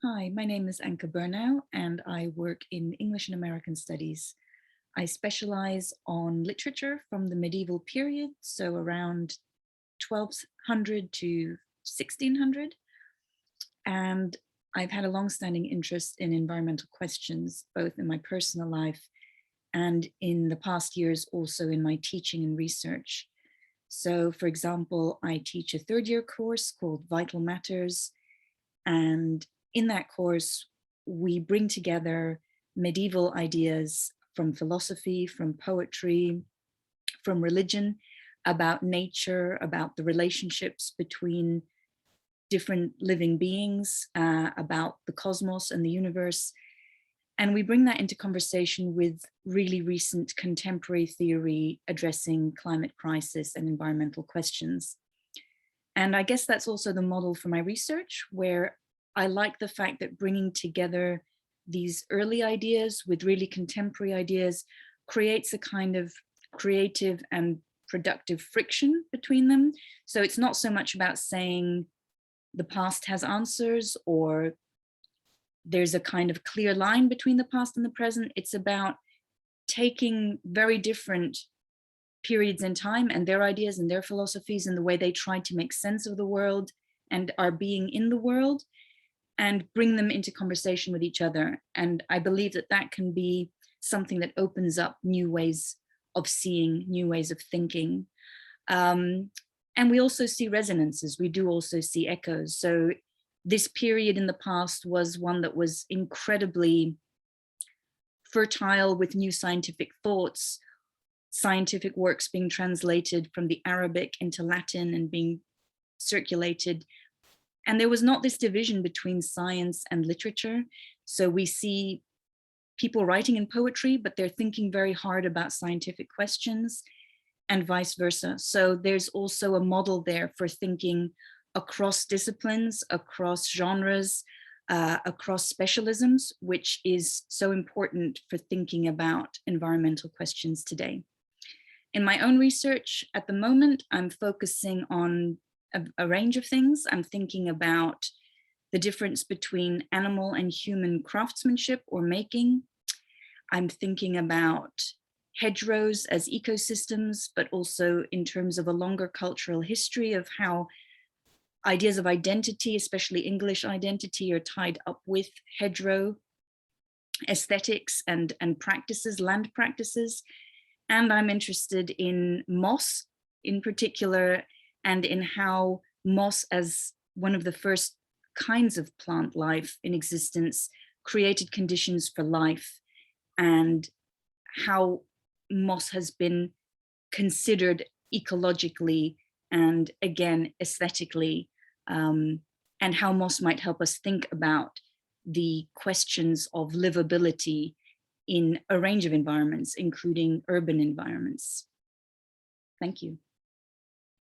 Hi, my name is Anke Bernau and I work in English and American Studies. I specialize on literature from the medieval period, so around 1200 to 1600. And I've had a longstanding interest in environmental questions, both in my personal life and in the past years also in my teaching and research. So for example, I teach a third year course called Vital Matters, and in that course, we bring together medieval ideas from philosophy, from poetry, from religion, about nature, about the relationships between different living beings, about the cosmos and the universe. And we bring that into conversation with really recent contemporary theory addressing climate crisis and environmental questions. And I guess that's also the model for my research, where I like the fact that bringing together these early ideas with really contemporary ideas creates a kind of creative and productive friction between them. So it's not so much about saying the past has answers or there's a kind of clear line between the past and the present. It's about taking very different periods in time and their ideas and their philosophies and the way they try to make sense of the world and our being in the world, and bring them into conversation with each other. And I believe that that can be something that opens up new ways of seeing, new ways of thinking. And we also see resonances. We do also see echoes. So this period in the past was one that was incredibly fertile with new scientific thoughts, scientific works being translated from the Arabic into Latin and being circulated. And there was not this division between science and literature. So we see people writing in poetry, but they're thinking very hard about scientific questions and vice versa. So there's also a model there for thinking across disciplines, across genres, across specialisms, which is so important for thinking about environmental questions today. In my own research at the moment, I'm focusing on a range of things. I'm thinking about the difference between animal and human craftsmanship or making. I'm thinking about hedgerows as ecosystems, but also in terms of a longer cultural history of how ideas of identity, especially English identity, are tied up with hedgerow aesthetics and practices, land practices. And I'm interested in moss in particular, and in how moss, as one of the first kinds of plant life in existence, created conditions for life, and how moss has been considered ecologically and again aesthetically, and how moss might help us think about the questions of livability in a range of environments, including urban environments. Thank you.